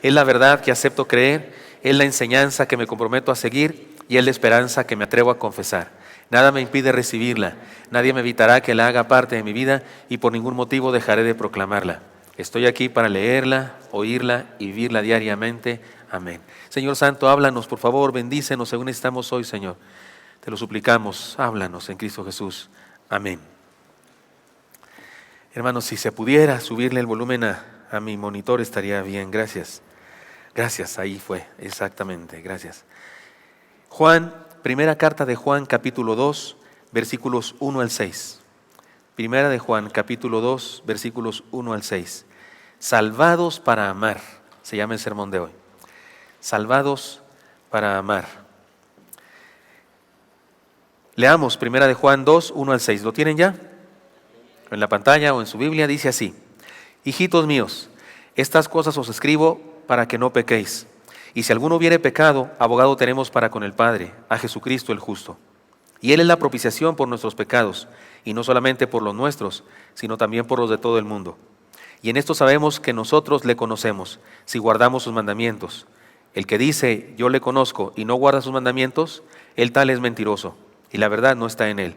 Es la verdad que acepto creer, es la enseñanza que me comprometo a seguir y es la esperanza que me atrevo a confesar. Nada me impide recibirla, nadie me evitará que la haga parte de mi vida y por ningún motivo dejaré de proclamarla. Estoy aquí para leerla, oírla y vivirla diariamente. Amén. Señor Santo, háblanos, por favor, bendícenos según estamos hoy, Señor. Te lo suplicamos, háblanos en Cristo Jesús. Amén. Hermanos, si se pudiera subirle el volumen a mi monitor estaría bien. Gracias. Gracias, ahí fue, exactamente, gracias. Juan, primera carta de Juan, capítulo 2, versículos 1 al 6. Primera de Juan, capítulo 2, versículos 1 al 6. Salvados para amar, se llama el sermón de hoy. Salvados para amar. Leamos primera de Juan 2, 1 al 6. ¿Lo tienen ya? En la pantalla o en su Biblia dice así: Hijitos míos, estas cosas os escribo para que no pequéis. Y si alguno hubiere pecado, abogado tenemos para con el Padre, a Jesucristo el justo. Y Él es la propiciación por nuestros pecados, y no solamente por los nuestros, sino también por los de todo el mundo. Y en esto sabemos que nosotros le conocemos, si guardamos sus mandamientos. El que dice, yo le conozco, y no guarda sus mandamientos, el tal es mentiroso, y la verdad no está en él.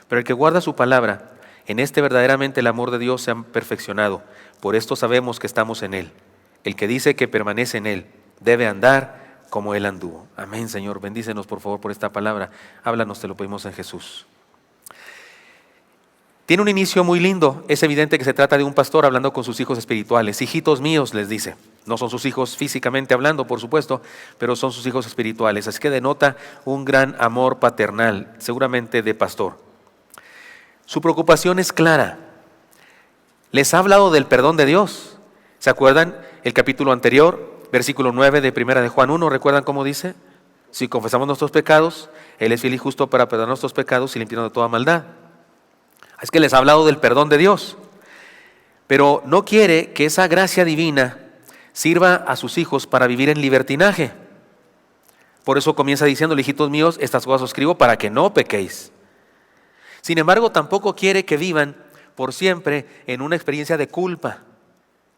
Pero el que guarda su palabra, en este verdaderamente el amor de Dios se ha perfeccionado. Por esto sabemos que estamos en él. El que dice que permanece en él, debe andar como él anduvo. Amén, Señor. Bendícenos, por favor, por esta palabra. Háblanos, te lo pedimos en Jesús. Tiene un inicio muy lindo. Es evidente que se trata de un pastor hablando con sus hijos espirituales. Hijitos míos, les dice. No son sus hijos físicamente hablando, por supuesto, pero son sus hijos espirituales. Así que denota un gran amor paternal, seguramente de pastor. Su preocupación es clara. Les ha hablado del perdón de Dios. ¿Se acuerdan el capítulo anterior? Versículo 9 de primera de Juan 1, ¿recuerdan cómo dice? Si confesamos nuestros pecados, Él es fiel y justo para perdonar nuestros pecados y limpiarnos de toda maldad. Es que les ha hablado del perdón de Dios, pero no quiere que esa gracia divina sirva a sus hijos para vivir en libertinaje. Por eso comienza diciendo, hijitos míos, estas cosas os escribo para que no pequéis. Sin embargo, tampoco quiere que vivan por siempre en una experiencia de culpa.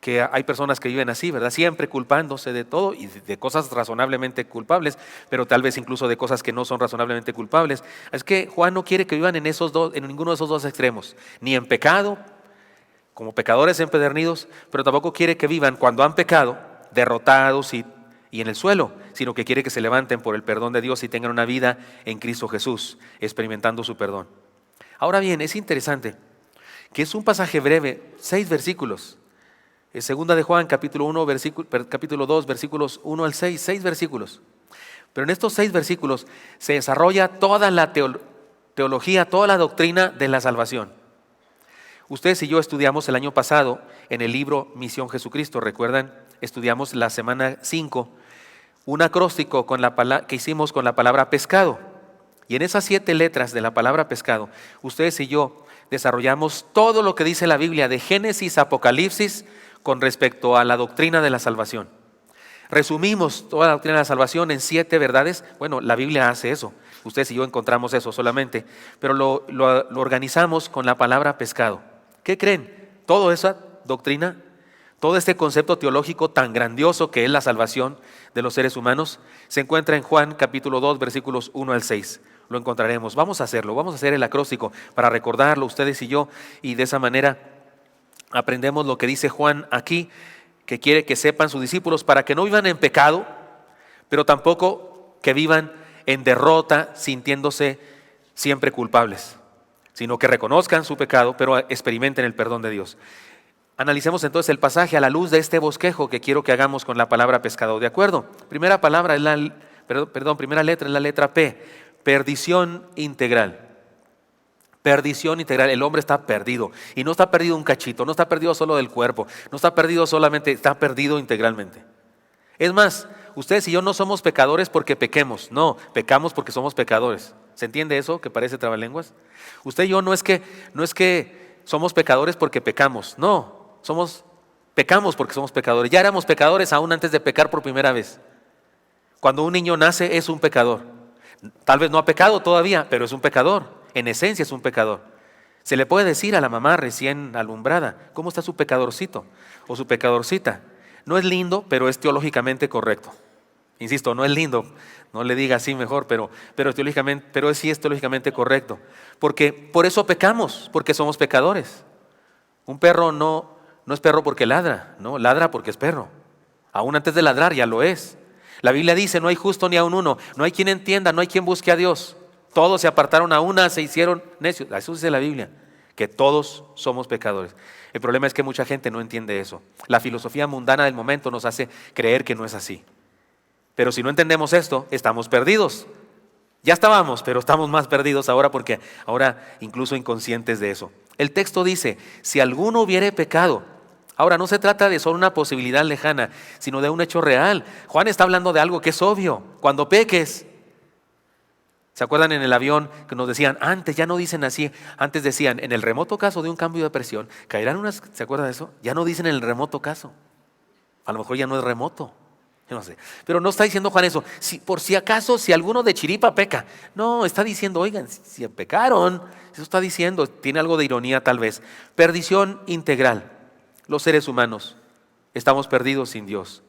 Que hay personas que viven así, ¿verdad? Siempre culpándose de todo y de cosas razonablemente culpables, pero tal vez incluso de cosas que no son razonablemente culpables. Es que Juan no quiere que vivan en ninguno de esos dos extremos, ni en pecado, como pecadores empedernidos, pero tampoco quiere que vivan cuando han pecado, derrotados y en el suelo, sino que quiere que se levanten por el perdón de Dios y tengan una vida en Cristo Jesús, experimentando su perdón. Ahora bien, es interesante que es un pasaje breve, 6 versículos. Segunda de Juan, capítulo 2, versículos 1 al 6, 6 versículos. Pero en estos 6 versículos se desarrolla toda la teología, toda la doctrina de la salvación. Ustedes y yo estudiamos el año pasado en el libro Misión Jesucristo, ¿recuerdan? Estudiamos la semana 5, un acróstico que hicimos con la palabra pescado. Y en esas 7 letras de la palabra pescado, ustedes y yo desarrollamos todo lo que dice la Biblia de Génesis a Apocalipsis, con respecto a la doctrina de la salvación. Resumimos toda la doctrina de la salvación en 7 verdades. Bueno, la Biblia hace eso. Ustedes y yo encontramos eso solamente. Pero lo organizamos con la palabra pescado. ¿Qué creen? Toda esa doctrina, todo este concepto teológico tan grandioso que es la salvación de los seres humanos, se encuentra en Juan capítulo 2, versículos 1 al 6. Lo encontraremos. Vamos a hacerlo. Vamos a hacer el acróstico para recordarlo ustedes y yo. Y de esa manera aprendemos lo que dice Juan aquí, que quiere que sepan sus discípulos para que no vivan en pecado, pero tampoco que vivan en derrota sintiéndose siempre culpables, sino que reconozcan su pecado, pero experimenten el perdón de Dios. Analicemos entonces el pasaje a la luz de este bosquejo que quiero que hagamos con la palabra pescado. ¿De acuerdo? Primera letra es la letra P, perdición integral. Perdición integral, el hombre está perdido y no está perdido un cachito, no está perdido solo del cuerpo, no está perdido solamente, está perdido integralmente. Es más, ustedes y yo no somos pecadores porque pequemos, no, pecamos porque somos pecadores. ¿Se entiende eso que parece trabalenguas? Usted y yo no es que somos pecadores porque pecamos, no, pecamos porque somos pecadores. Ya éramos pecadores aún antes de pecar por primera vez. Cuando un niño nace es un pecador. Tal vez no ha pecado todavía, pero es un pecador. En esencia es un pecador. Se le puede decir a la mamá recién alumbrada, ¿cómo está su pecadorcito o su pecadorcita? No es lindo, pero es teológicamente correcto. Insisto, no es lindo, no le diga así mejor, pero sí es teológicamente correcto. Porque por eso pecamos, porque somos pecadores. Un perro no es perro porque ladra, no, ladra porque es perro. Aún antes de ladrar ya lo es. La Biblia dice, no hay justo ni aun uno, no hay quien entienda, no hay quien busque a Dios. Todos se apartaron a una, se hicieron necios. Eso dice la Biblia, que todos somos pecadores. El problema es que mucha gente no entiende eso. La filosofía mundana del momento nos hace creer que no es así. Pero si no entendemos esto, estamos perdidos. Ya estábamos, pero estamos más perdidos ahora porque ahora incluso inconscientes de eso. El texto dice, si alguno hubiere pecado. Ahora no se trata de solo una posibilidad lejana, sino de un hecho real. Juan está hablando de algo que es obvio. Cuando peques, ¿se acuerdan en el avión que nos decían, antes ya no dicen así, antes decían, en el remoto caso de un cambio de presión, caerán unas, ¿se acuerdan de eso? Ya no dicen en el remoto caso. A lo mejor ya no es remoto. Yo no sé. Pero no está diciendo Juan eso. Por si acaso, si alguno de chiripa peca. No, está diciendo, oigan, si pecaron. Eso está diciendo, tiene algo de ironía tal vez. Perdición integral. Los seres humanos estamos perdidos sin Dios.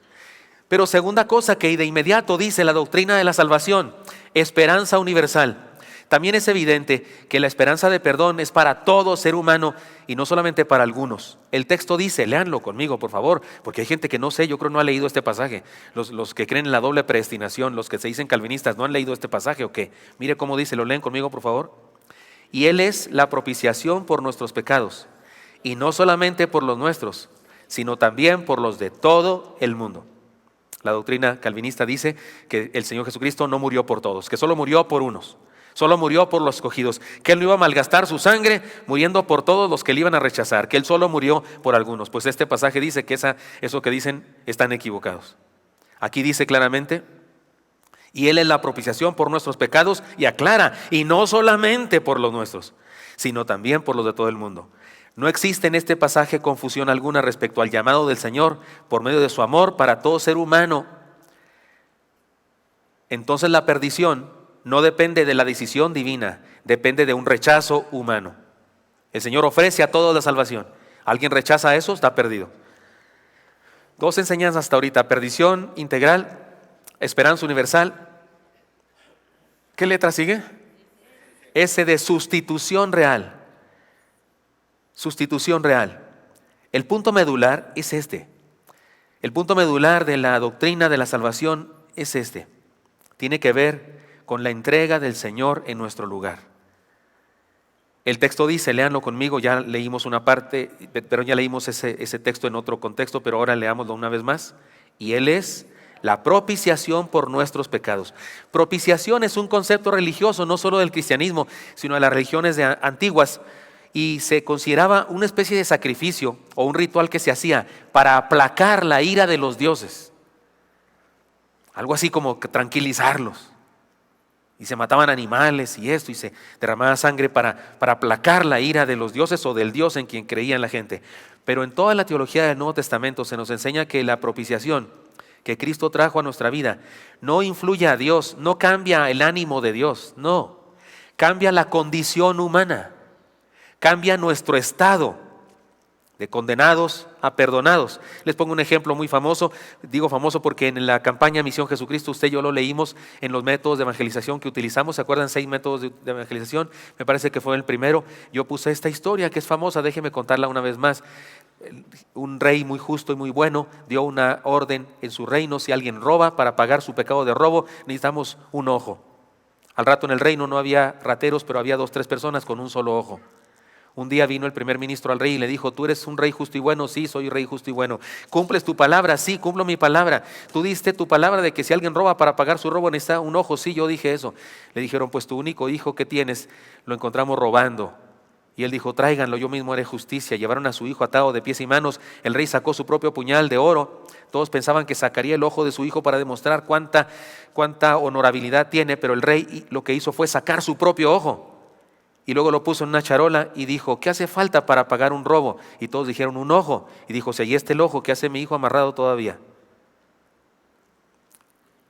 Pero segunda cosa que de inmediato dice la doctrina de la salvación, esperanza universal. También es evidente que la esperanza de perdón es para todo ser humano y no solamente para algunos. El texto dice, léanlo conmigo por favor, porque hay gente que no sé, yo creo no ha leído este pasaje. Los que creen en la doble predestinación, los que se dicen calvinistas, ¿no han leído este pasaje o qué? Mire cómo dice, lo leen conmigo por favor. Y Él es la propiciación por nuestros pecados, y no solamente por los nuestros, sino también por los de todo el mundo. La doctrina calvinista dice que el Señor Jesucristo no murió por todos, que solo murió por unos. Solo murió por los escogidos, que Él no iba a malgastar su sangre muriendo por todos los que le iban a rechazar, que Él solo murió por algunos. Pues este pasaje dice que eso que dicen están equivocados. Aquí dice claramente, y Él es la propiciación por nuestros pecados, y aclara, y no solamente por los nuestros, sino también por los de todo el mundo. No existe en este pasaje confusión alguna respecto al llamado del Señor por medio de su amor para todo ser humano. Entonces la perdición no depende de la decisión divina, depende de un rechazo humano. El Señor ofrece a todos la salvación. ¿Alguien rechaza eso? Está perdido. Dos enseñanzas hasta ahorita, perdición integral, esperanza universal. ¿Qué letra sigue? S de sustitución real. Sustitución real. El punto medular es este. El punto medular de la doctrina de la salvación es este. Tiene que ver con la entrega del Señor en nuestro lugar. El texto dice, léanlo conmigo, ya leímos una parte, pero ya leímos ese texto en otro contexto, pero ahora leámoslo una vez más. Y Él es la propiciación por nuestros pecados. Propiciación es un concepto religioso, no solo del cristianismo, sino de las religiones antiguas, y se consideraba una especie de sacrificio o un ritual que se hacía para aplacar la ira de los dioses. Algo así como que tranquilizarlos. Y se mataban animales y esto, y se derramaba sangre para aplacar la ira de los dioses o del Dios en quien creía la gente. Pero en toda la teología del Nuevo Testamento se nos enseña que la propiciación que Cristo trajo a nuestra vida no influye a Dios, no cambia el ánimo de Dios, no. Cambia la condición humana, cambia nuestro estado de condenados a perdonados. Les pongo un ejemplo muy famoso, digo famoso porque en la campaña Misión Jesucristo, usted y yo lo leímos en los métodos de evangelización que utilizamos. ¿Se acuerdan? 6 métodos de evangelización, me parece que fue el primero. Yo puse esta historia que es famosa, déjeme contarla una vez más. Un rey muy justo y muy bueno dio una orden en su reino: si alguien roba, para pagar su pecado de robo necesitamos un ojo. Al rato en el reino no había rateros, pero había 2 o 3 personas con un solo ojo. Un día vino el primer ministro al rey y le dijo: ¿tú eres un rey justo y bueno? Sí, soy rey justo y bueno. ¿Cumples tu palabra? Sí, cumplo mi palabra. ¿Tú diste tu palabra de que si alguien roba, para pagar su robo necesita un ojo? Sí, yo dije eso. Le dijeron: pues tu único hijo que tienes lo encontramos robando. Y él dijo: tráiganlo, yo mismo haré justicia. Llevaron a su hijo atado de pies y manos. El rey sacó su propio puñal de oro. Todos pensaban que sacaría el ojo de su hijo para demostrar cuánta honorabilidad tiene, pero el rey lo que hizo fue sacar su propio ojo. Y luego lo puso en una charola y dijo: ¿qué hace falta para pagar un robo? Y todos dijeron: un ojo. Y dijo: si ahí está el ojo, ¿qué hace mi hijo amarrado todavía?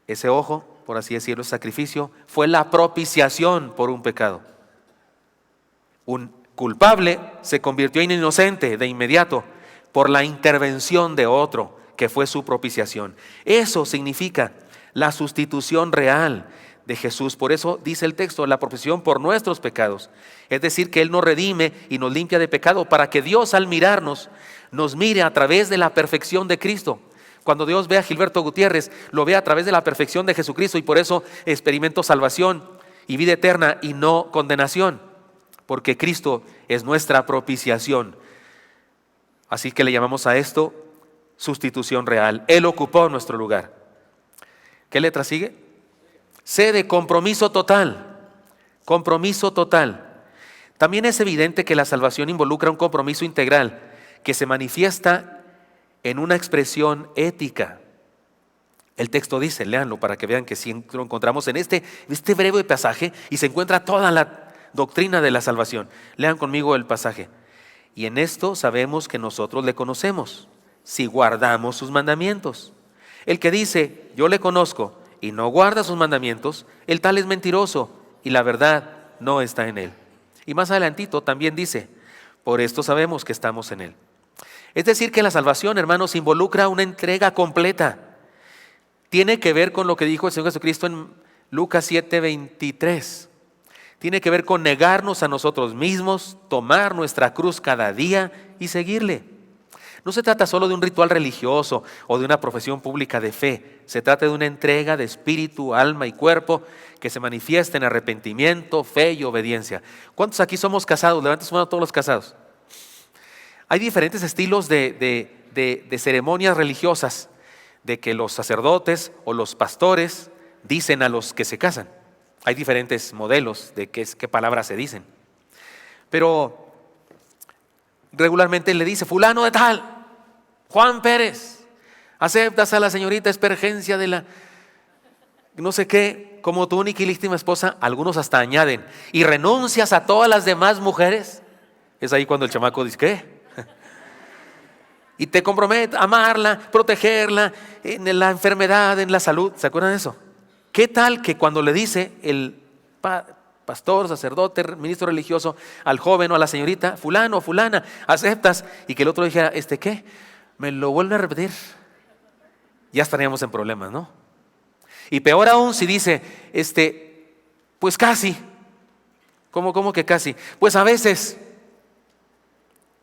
Ese ojo, por así decirlo, ese sacrificio, fue la propiciación por un pecado. Un culpable se convirtió en inocente de inmediato por la intervención de otro que fue su propiciación. Eso significa la sustitución real de Jesús. Por eso dice el texto, la propiciación por nuestros pecados. Es decir, que Él nos redime y nos limpia de pecado para que Dios, al mirarnos, nos mire a través de la perfección de Cristo. Cuando Dios ve a Gilberto Gutiérrez, lo ve a través de la perfección de Jesucristo, y por eso experimento salvación y vida eterna y no condenación, porque Cristo es nuestra propiciación. Así que le llamamos a esto sustitución real. Él ocupó nuestro lugar. ¿Qué letra sigue? C, de compromiso total. Compromiso total. También es evidente que la salvación involucra un compromiso integral que se manifiesta en una expresión ética. El texto dice, léanlo para que vean que sí lo encontramos en este breve pasaje, y se encuentra toda la doctrina de la salvación. Lean conmigo el pasaje. Y en esto sabemos que nosotros le conocemos, si guardamos sus mandamientos. El que dice, yo le conozco, y no guarda sus mandamientos, el tal es mentiroso, y la verdad no está en él. Y más adelantito también dice, por esto sabemos que estamos en él. Es decir, que la salvación, hermanos, involucra una entrega completa. Tiene que ver con lo que dijo el Señor Jesucristo en Lucas 7:23. Tiene que ver con negarnos a nosotros mismos, tomar nuestra cruz cada día y seguirle. No se trata solo de un ritual religioso o de una profesión pública de fe. Se trata de una entrega de espíritu, alma y cuerpo que se manifiesta en arrepentimiento, fe y obediencia. ¿Cuántos aquí somos casados? Levanten su mano todos los casados. Hay diferentes estilos de ceremonias religiosas, de que los sacerdotes o los pastores dicen a los que se casan. Hay diferentes modelos de qué palabras se dicen. Pero regularmente le dice, fulano de tal, Juan Pérez, aceptas a la señorita Espergencia de la no sé qué, como tu única y legítima esposa. Algunos hasta añaden, y renuncias a todas las demás mujeres. Es ahí cuando el chamaco dice, ¿qué? Y te comprometes a amarla, protegerla en la enfermedad, en la salud. ¿Se acuerdan de eso? ¿Qué tal que cuando le dice el pastor, sacerdote, ministro religioso al joven o a la señorita, fulano o fulana, aceptas? Y que el otro dijera, ¿qué? ¿Me lo vuelve a repetir? Ya estaríamos en problemas, ¿no? Y peor aún si dice, pues casi. ¿Cómo que casi? Pues a veces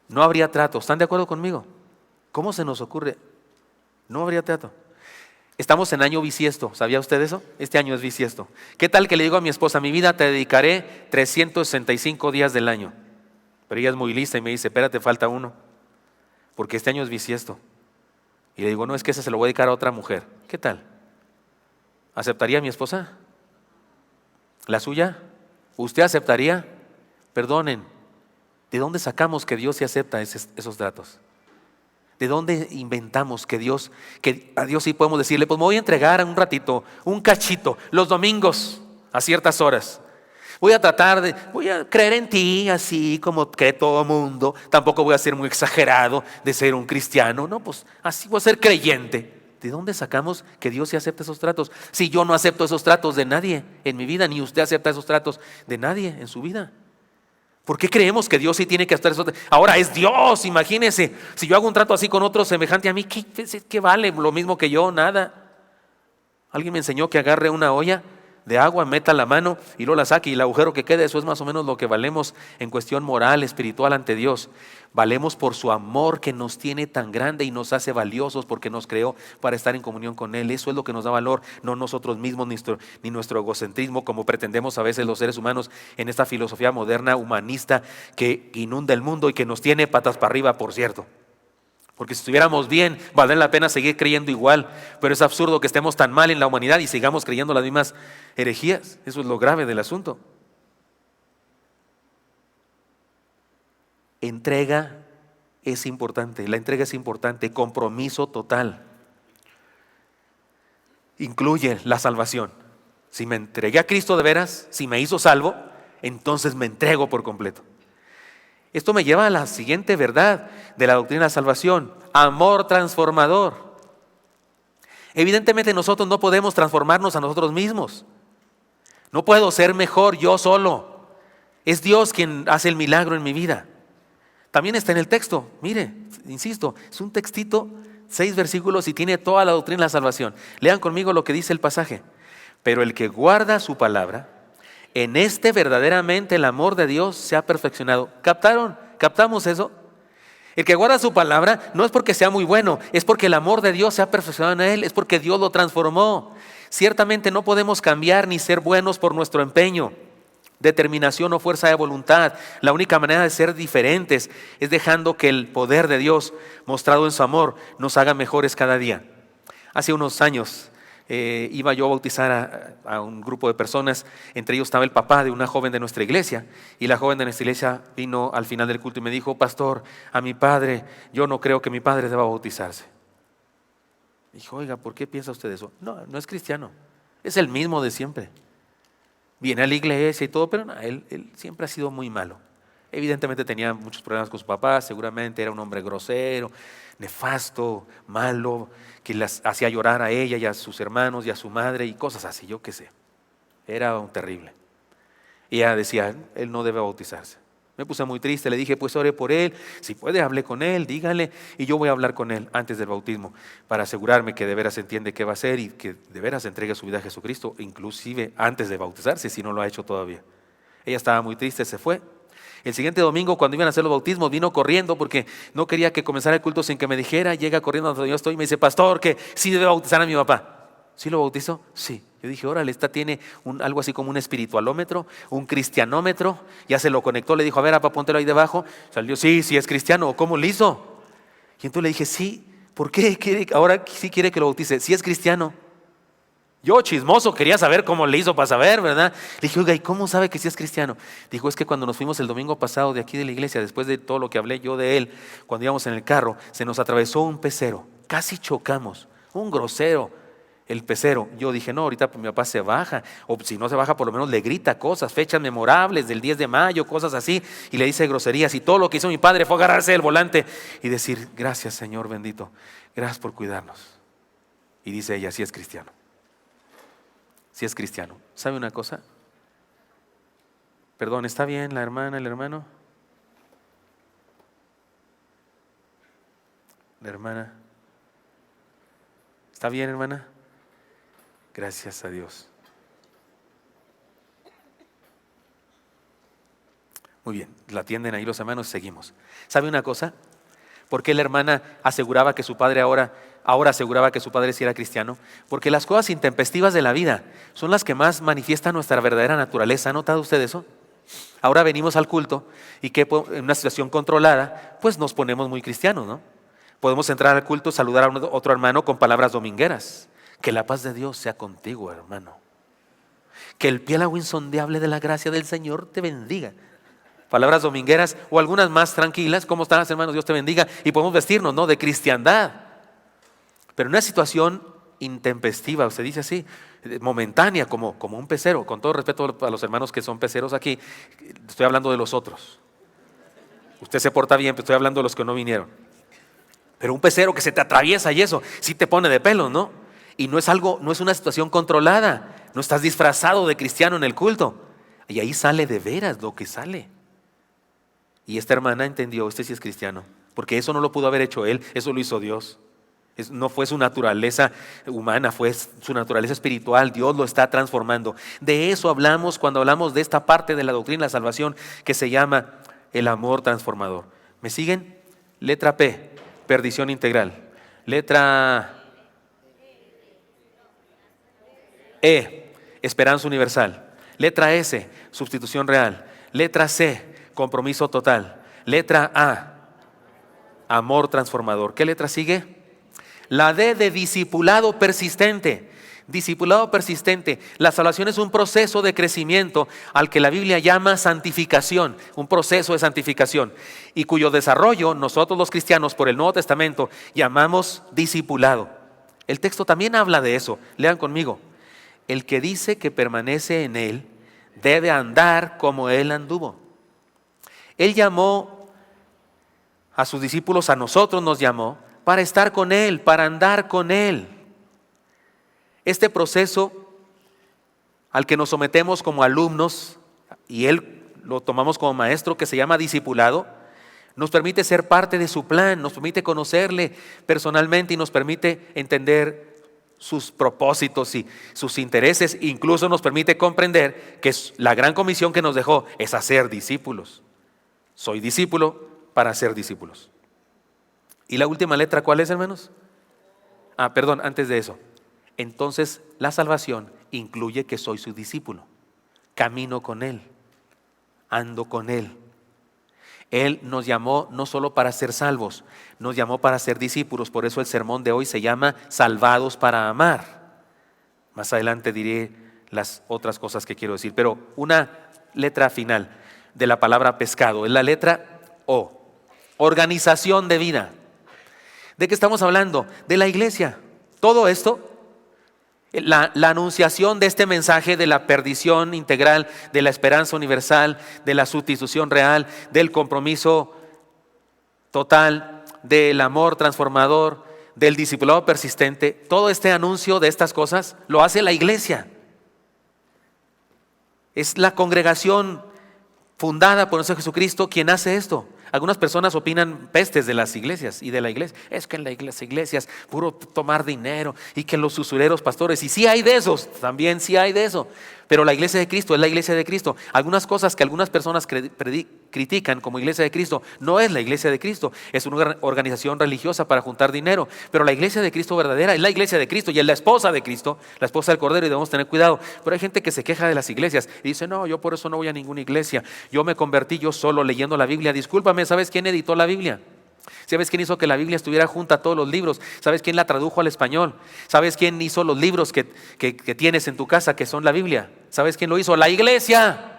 no habría trato. ¿Están de acuerdo conmigo? ¿Cómo se nos ocurre? No habría trato. Estamos en año bisiesto, ¿sabía usted eso? Este año es bisiesto. ¿Qué tal que le digo a mi esposa, mi vida, te dedicaré 365 días del año? Pero ella es muy lista y me dice, espérate, falta uno, porque este año es bisiesto. Y le digo, no, es que ese se lo voy a dedicar a otra mujer. ¿Qué tal? ¿Aceptaría a mi esposa? ¿La suya? ¿Usted aceptaría? Perdonen, ¿de dónde sacamos que Dios sí acepta esos tratos? ¿De dónde inventamos que a Dios sí podemos decirle, pues me voy a entregar un ratito, un cachito, los domingos a ciertas horas? Voy a creer en ti así como cree todo mundo. Tampoco voy a ser muy exagerado de ser un cristiano. No, pues así voy a ser creyente. ¿De dónde sacamos que Dios sí acepta esos tratos? Si yo no acepto esos tratos de nadie en mi vida, ni usted acepta esos tratos de nadie en su vida. ¿Por qué creemos que Dios sí tiene que hacer eso? Ahora es Dios, imagínense. Si yo hago un trato así con otro semejante a mí, ¿qué vale? Lo mismo que yo, nada. Alguien me enseñó que agarre una olla de agua, meta la mano y luego la saque, y el agujero que quede, eso es más o menos lo que valemos en cuestión moral, espiritual ante Dios. Valemos por su amor que nos tiene tan grande y nos hace valiosos porque nos creó para estar en comunión con Él. Eso es lo que nos da valor, no nosotros mismos ni nuestro egocentrismo, como pretendemos a veces los seres humanos en esta filosofía moderna humanista que inunda el mundo y que nos tiene patas para arriba, por cierto. Porque si estuviéramos bien, valdría la pena seguir creyendo igual. Pero es absurdo que estemos tan mal en la humanidad y sigamos creyendo las mismas herejías. Eso es lo grave del asunto. Entrega es importante, la entrega es importante, compromiso total. Incluye la salvación. Si me entregué a Cristo de veras, si me hizo salvo, entonces me entrego por completo. Esto me lleva a la siguiente verdad de la doctrina de la salvación: amor transformador. Evidentemente nosotros no podemos transformarnos a nosotros mismos. No puedo ser mejor yo solo. Es Dios quien hace el milagro en mi vida. También está en el texto, mire, insisto, es un textito 6 versículos y tiene toda la doctrina de la salvación. Lean conmigo lo que dice el pasaje. Pero el que guarda su palabra, en este verdaderamente el amor de Dios se ha perfeccionado. ¿Captaron? ¿Captamos eso? El que guarda su palabra no es porque sea muy bueno, es porque el amor de Dios se ha perfeccionado en él, es porque Dios lo transformó. Ciertamente no podemos cambiar ni ser buenos por nuestro empeño, determinación o fuerza de voluntad. La única manera de ser diferentes es dejando que el poder de Dios, mostrado en su amor, nos haga mejores cada día. Hace unos años iba yo a bautizar a un grupo de personas. Entre ellos estaba el papá de una joven de nuestra iglesia, y la joven de nuestra iglesia vino al final del culto y me dijo: pastor, a mi padre, yo no creo que mi padre deba bautizarse. Dijo: oiga, ¿por qué piensa usted eso? No, no es cristiano, es el mismo de siempre. Viene a la iglesia y todo, pero no, él siempre ha sido muy malo. Evidentemente tenía muchos problemas con su papá, seguramente era un hombre grosero, nefasto, malo, que las hacía llorar a ella y a sus hermanos y a su madre y cosas así, yo qué sé. Era un terrible. Y ella decía: él no debe bautizarse. Me puse muy triste, le dije: pues ore por él, si puede hable con él, dígale, y yo voy a hablar con él antes del bautismo para asegurarme que de veras entiende qué va a hacer y que de veras entregue su vida a Jesucristo, inclusive antes de bautizarse, si no lo ha hecho todavía. Ella estaba muy triste, se fue. El siguiente domingo, cuando iban a hacer los bautismos, vino corriendo porque no quería que comenzara el culto sin que me dijera. Llega corriendo donde yo estoy y me dice: pastor, que sí debe bautizar a mi papá. ¿Sí lo bautizó? Sí. Yo dije: órale, esta tiene algo así como un espiritualómetro, un cristianómetro. Ya se lo conectó, le dijo: a ver, papá, póntelo ahí debajo. Salió: sí, sí es cristiano. ¿Cómo lo hizo? Y entonces le dije: sí, ¿por qué? Ahora sí quiere que lo bautice. Sí es cristiano. Yo, chismoso, quería saber cómo le hizo para saber, ¿verdad? Le dije: oiga, ¿y cómo sabe que sí es cristiano? Dijo: es que cuando nos fuimos el domingo pasado de aquí de la iglesia, después de todo lo que hablé yo de él, cuando íbamos en el carro, se nos atravesó un pecero. Casi chocamos. Un grosero, el pecero. Yo dije: no, ahorita mi papá se baja, o si no se baja, por lo menos le grita cosas, fechas memorables del 10 de mayo, cosas así, y le dice groserías. Y todo lo que hizo mi padre fue agarrarse del volante y decir: gracias, Señor bendito, gracias por cuidarnos. Y dice ella: sí es cristiano. Si es cristiano. ¿Sabe una cosa? Perdón, ¿está bien la hermana, el hermano? La hermana. ¿Está bien, hermana? Gracias a Dios. Muy bien, la atienden ahí los hermanos, seguimos. ¿Sabe una cosa? ¿Por qué la hermana aseguraba que su padre ahora aseguraba que su padre sí era cristiano? Porque las cosas intempestivas de la vida son las que más manifiestan nuestra verdadera naturaleza. ¿Ha notado usted eso? Ahora venimos al culto y que en una situación controlada, pues nos ponemos muy cristianos, ¿no? Podemos entrar al culto, saludar a otro hermano con palabras domingueras. Que la paz de Dios sea contigo, hermano. Que el piélago insondeable de la gracia del Señor te bendiga. Palabras domingueras o algunas más tranquilas: ¿cómo estás, hermanos? Dios te bendiga. Y podemos vestirnos, ¿no?, de cristiandad. Pero en una situación intempestiva, usted dice así, momentánea, como un pecero. Con todo respeto a los hermanos que son peceros aquí, estoy hablando de los otros. Usted se porta bien, pero estoy hablando de los que no vinieron. Pero un pecero que se te atraviesa y eso, sí te pone de pelo, ¿no? Y no es una situación controlada. No estás disfrazado de cristiano en el culto. Y ahí sale de veras lo que sale. Y esta hermana entendió: este sí es cristiano, porque eso no lo pudo haber hecho él, eso lo hizo Dios. No fue su naturaleza humana, fue su naturaleza espiritual. Dios lo está transformando. De eso hablamos cuando hablamos de esta parte de la doctrina de la salvación que se llama el amor transformador. ¿Me siguen? Letra P, perdición integral. Letra E, esperanza universal. Letra S, sustitución real. Letra C, compromiso total. Letra A, amor transformador. ¿Qué letra sigue? La D de discipulado persistente. Discipulado persistente. La salvación es un proceso de crecimiento al que la Biblia llama santificación. Un proceso de santificación. Y cuyo desarrollo nosotros los cristianos por el Nuevo Testamento llamamos discipulado. El texto también habla de eso. Lean conmigo. El que dice que permanece en él debe andar como él anduvo. Él llamó a sus discípulos, a nosotros nos llamó, para estar con él, para andar con él. Este proceso al que nos sometemos como alumnos, y él lo tomamos como maestro, que se llama discipulado, Nos permite ser parte de su plan, nos permite conocerle personalmente y nos permite entender sus propósitos y sus intereses. Incluso nos permite comprender que la gran comisión que nos dejó es hacer discípulos. Soy discípulo para ser discípulos. ¿Y la última letra cuál es, hermanos? Perdón, antes de eso. Entonces la salvación incluye que soy su discípulo. Camino con Él, ando con Él. Él nos llamó no solo para ser salvos, nos llamó para ser discípulos. Por eso el sermón de hoy se llama Salvados para amar. Más adelante diré las otras cosas que quiero decir. Pero una letra final de la palabra pescado es la letra O. Organización de vida. ¿De qué estamos hablando? De la iglesia. Todo esto, la anunciación de este mensaje de la perdición integral, de la esperanza universal, de la sustitución real, del compromiso total, del amor transformador, del discipulado persistente, todo este anuncio de estas cosas lo hace la iglesia. Es la congregación fundada por nuestro Jesucristo quien hace esto. Algunas personas opinan pestes de las iglesias y de la iglesia. Es que en las iglesias puro tomar dinero y que los usureros pastores. Y sí hay de esos, también sí hay de eso. Pero la iglesia de Cristo es la iglesia de Cristo. Algunas cosas que algunas personas critican como iglesia de Cristo no es la iglesia de Cristo. Es una organización religiosa para juntar dinero. Pero la iglesia de Cristo verdadera es la iglesia de Cristo y es la esposa de Cristo, la esposa del Cordero, y debemos tener cuidado. Pero hay gente que se queja de las iglesias y dice, no, yo por eso no voy a ninguna iglesia. Yo me convertí yo solo leyendo la Biblia. Discúlpame, ¿sabes quién editó la Biblia? ¿Sabes quién hizo que la Biblia estuviera junta a todos los libros? ¿Sabes quién la tradujo al español? ¿Sabes quién hizo los libros que tienes en tu casa que son la Biblia? ¿Sabes quién lo hizo? La iglesia.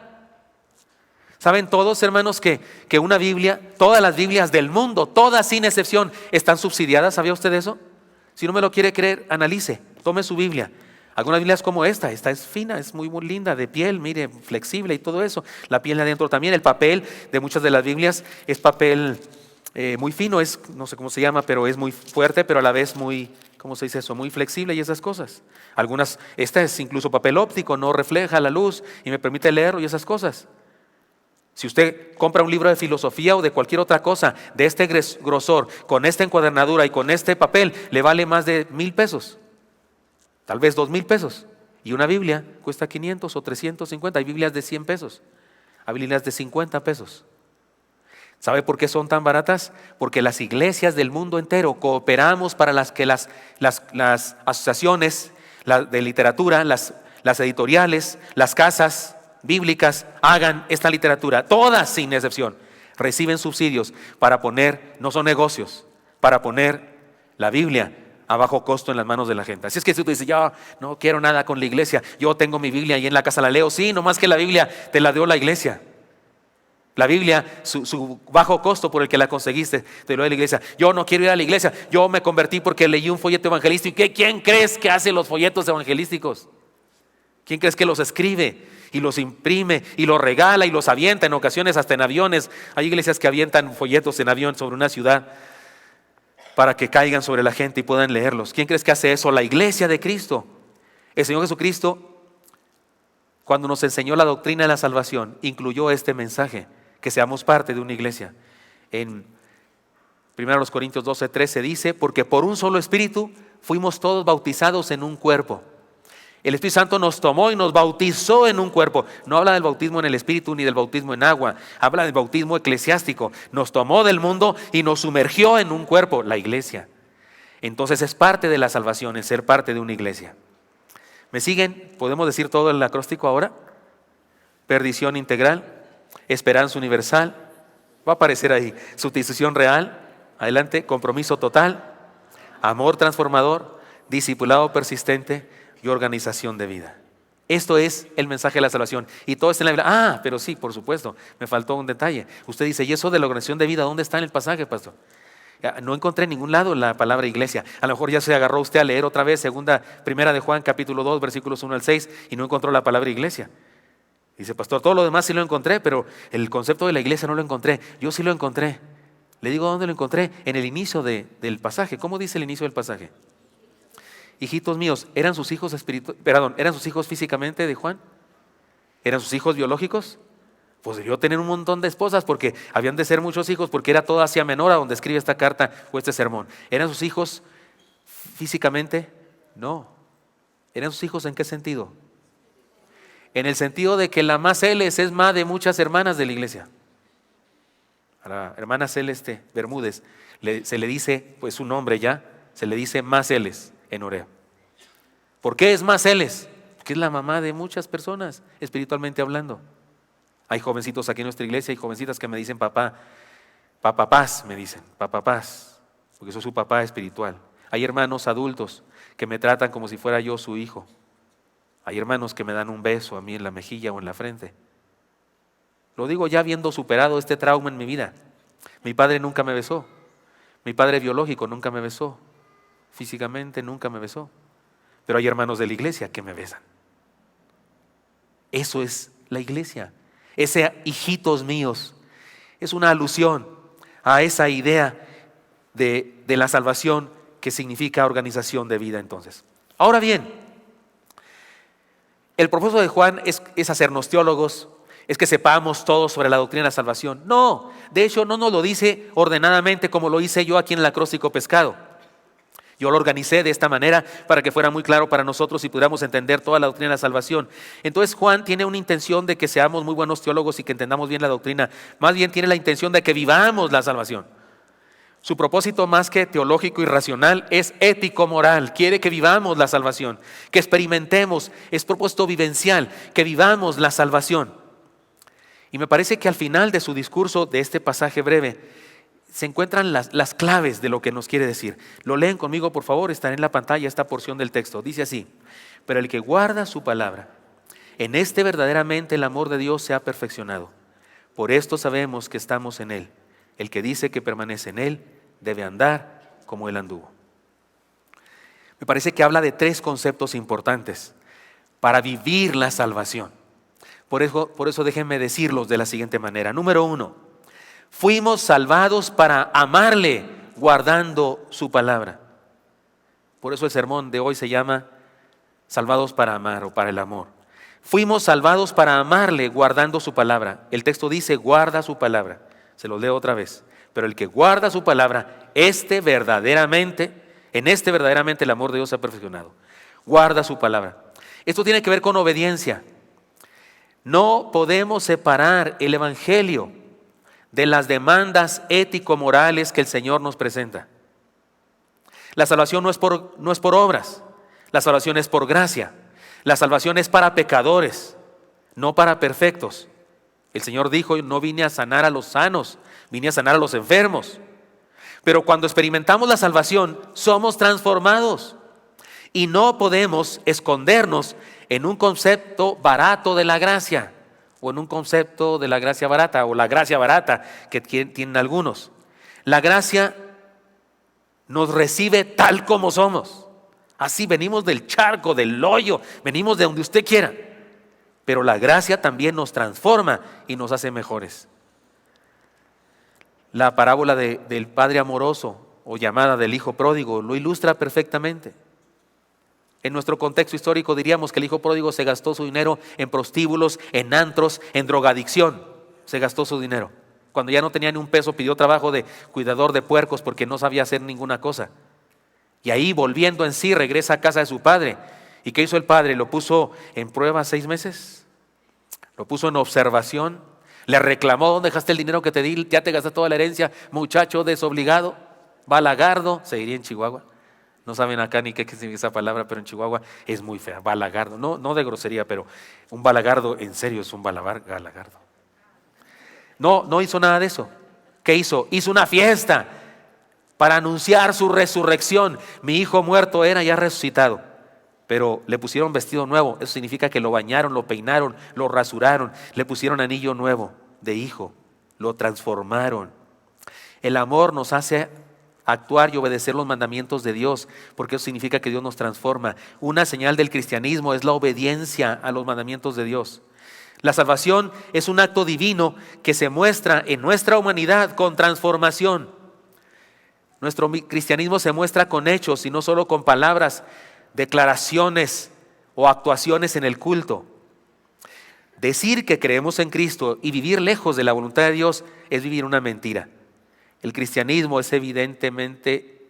¿Saben todos, hermanos, que una Biblia, todas las Biblias del mundo, todas sin excepción, están subsidiadas? ¿Sabía usted eso? Si no me lo quiere creer, analice, tome su Biblia. Algunas Biblias como esta es fina, es muy, muy linda, de piel, mire, flexible y todo eso. La piel de adentro también, el papel de muchas de las Biblias es papel muy fino, no sé cómo se llama, pero es muy fuerte, pero a la vez muy, ¿cómo se dice eso? Muy flexible y esas cosas. Esta es incluso papel óptico, no refleja la luz y me permite leerlo y esas cosas. Si usted compra un libro de filosofía o de cualquier otra cosa de este grosor, con esta encuadernadura y con este papel, le vale más de 1,000 pesos, tal vez 2,000 pesos. Y una Biblia cuesta 500 o 350, hay Biblias de 100 pesos, hay Biblias de 50 pesos. ¿Sabe por qué son tan baratas? Porque las iglesias del mundo entero cooperamos para que las asociaciones de literatura, las editoriales, las casas bíblicas hagan esta literatura. Todas sin excepción reciben subsidios para poner, no son negocios, para poner la Biblia a bajo costo en las manos de la gente. Así es que si usted dice, yo no quiero nada con la iglesia, yo tengo mi Biblia y en la casa la leo. Sí, nomás que la Biblia te la dio la iglesia. La Biblia, su bajo costo por el que la conseguiste, te lo dio la iglesia. Yo no quiero ir a la iglesia, yo me convertí porque leí un folleto evangelístico. ¿Quién crees que hace los folletos evangelísticos? ¿Quién crees que los escribe y los imprime y los regala y los avienta en ocasiones hasta en aviones? Hay iglesias que avientan folletos en avión sobre una ciudad para que caigan sobre la gente y puedan leerlos. ¿Quién crees que hace eso? La iglesia de Cristo. El Señor Jesucristo, cuando nos enseñó la doctrina de la salvación, incluyó este mensaje, que seamos parte de una iglesia. En 1 Corintios 12:13 dice, porque por un solo Espíritu fuimos todos bautizados en un cuerpo. El Espíritu Santo nos tomó y nos bautizó en un cuerpo. No habla del bautismo en el Espíritu ni del bautismo en agua, habla del bautismo eclesiástico. Nos tomó del mundo y nos sumergió en un cuerpo, la iglesia. Entonces es parte de la salvación, el ser parte de una iglesia. ¿Me siguen? ¿Podemos decir todo el acróstico ahora? Perdición integral, esperanza universal, va a aparecer ahí, sustitución real, adelante, compromiso total, amor transformador, discipulado persistente y organización de vida. Esto es el mensaje de la salvación y todo está en la Biblia. Pero sí, por supuesto, me faltó un detalle. Usted dice, ¿y eso de la organización de vida dónde está en el pasaje, pastor? No encontré en ningún lado la palabra iglesia. A lo mejor ya se agarró usted a leer otra vez primera de Juan capítulo 2 versículos 1 al 6 y no encontró la palabra iglesia. Dice, pastor, todo lo demás sí lo encontré, pero el concepto de la iglesia no lo encontré. Yo sí lo encontré. Le digo dónde lo encontré, en el inicio del pasaje. ¿Cómo dice el inicio del pasaje? Hijitos míos, ¿eran sus hijos físicamente de Juan? ¿Eran sus hijos biológicos? Pues debió tener un montón de esposas porque habían de ser muchos hijos, porque era toda Asia Menor a donde escribe esta carta o este sermón. ¿Eran sus hijos físicamente? No. ¿Eran sus hijos en qué sentido? En el sentido de que la más Celes es más de muchas hermanas de la iglesia. A la hermana Celeste Bermúdez se le dice, pues su nombre ya, se le dice más Celes en Orea. ¿Por qué es más Celes? Porque es la mamá de muchas personas, espiritualmente hablando. Hay jovencitos aquí en nuestra iglesia y jovencitas que me dicen papá, papás, me dicen, papás, porque soy su papá espiritual. Hay hermanos adultos que me tratan como si fuera yo su hijo. Hay hermanos que me dan un beso a mí en la mejilla o en la frente. Lo digo ya habiendo superado este trauma en mi vida. Mi padre nunca me besó. Mi padre biológico nunca me besó. Físicamente nunca me besó. Pero hay hermanos de la iglesia que me besan. Eso es la iglesia. Ese hijitos míos es una alusión a esa idea de la salvación que significa organización de vida entonces. Ahora bien, el propósito de Juan es hacernos teólogos, es que sepamos todo sobre la doctrina de la salvación. No, de hecho no nos lo dice ordenadamente como lo hice yo aquí en el acróstico pescado. Yo lo organicé de esta manera para que fuera muy claro para nosotros y pudiéramos entender toda la doctrina de la salvación. Entonces Juan tiene una intención de que seamos muy buenos teólogos y que entendamos bien la doctrina. Más bien tiene la intención de que vivamos la salvación. Su propósito más que teológico y racional es ético-moral. Quiere que vivamos la salvación, que experimentemos, es propósito vivencial, que vivamos la salvación. Y me parece que al final de su discurso, de este pasaje breve, se encuentran las claves de lo que nos quiere decir. Lo leen conmigo, por favor, está en la pantalla esta porción del texto. Dice así: pero el que guarda su palabra, en este verdaderamente el amor de Dios se ha perfeccionado. Por esto sabemos que estamos en Él. El que dice que permanece en Él debe andar como Él anduvo. Me parece que habla de tres conceptos importantes para vivir la salvación. Por eso déjenme decirlos de la siguiente manera. Número 1, fuimos salvados para amarle guardando su palabra. Por eso el sermón de hoy se llama Salvados para amar o para el amor. Fuimos salvados para amarle guardando su palabra. El texto dice guarda su palabra. Se lo leo otra vez. Pero el que guarda su palabra, en este verdaderamente el amor de Dios se ha perfeccionado. Guarda su palabra. Esto tiene que ver con obediencia. No podemos separar el evangelio de las demandas ético-morales que el Señor nos presenta. La salvación no es por obras, la salvación es por gracia. La salvación es para pecadores, no para perfectos. El Señor dijo, no vine a sanar a los sanos, vine a sanar a los enfermos. Pero cuando experimentamos la salvación, somos transformados. Y no podemos escondernos en un concepto barato de la gracia, o en un concepto de la gracia barata, o la gracia barata que tienen algunos. La gracia nos recibe tal como somos. Así venimos del charco, del hoyo, venimos de donde usted quiera. Pero la gracia también nos transforma y nos hace mejores. La parábola del padre amoroso o llamada del hijo pródigo lo ilustra perfectamente. En nuestro contexto histórico diríamos que el hijo pródigo se gastó su dinero en prostíbulos, en antros, en drogadicción. Se gastó su dinero. Cuando ya no tenía ni un peso, pidió trabajo de cuidador de puercos porque no sabía hacer ninguna cosa. Y ahí, volviendo en sí, regresa a casa de su padre. ¿Y qué hizo el padre? Lo puso en prueba 6 meses. Lo puso en observación. Le reclamó, ¿dónde dejaste el dinero que te di? Ya te gastaste toda la herencia, muchacho desobligado, balagardo, se diría en Chihuahua. No saben acá ni qué significa esa palabra, pero en Chihuahua es muy fea, balagardo. No de grosería, pero un balagardo en serio es un balagardo. No hizo nada de eso. ¿Qué hizo? Hizo una fiesta para anunciar su resurrección. Mi hijo muerto era ya resucitado, pero le pusieron vestido nuevo. Eso significa que lo bañaron, lo peinaron, lo rasuraron, le pusieron anillo nuevo de hijo, lo transformaron. El amor nos hace actuar y obedecer los mandamientos de Dios, porque eso significa que Dios nos transforma. Una señal del cristianismo es la obediencia a los mandamientos de Dios. La salvación es un acto divino que se muestra en nuestra humanidad con transformación. Nuestro cristianismo se muestra con hechos y no solo con palabras, declaraciones o actuaciones en el culto. Decir que creemos en Cristo y vivir lejos de la voluntad de Dios es vivir una mentira. El cristianismo es evidentemente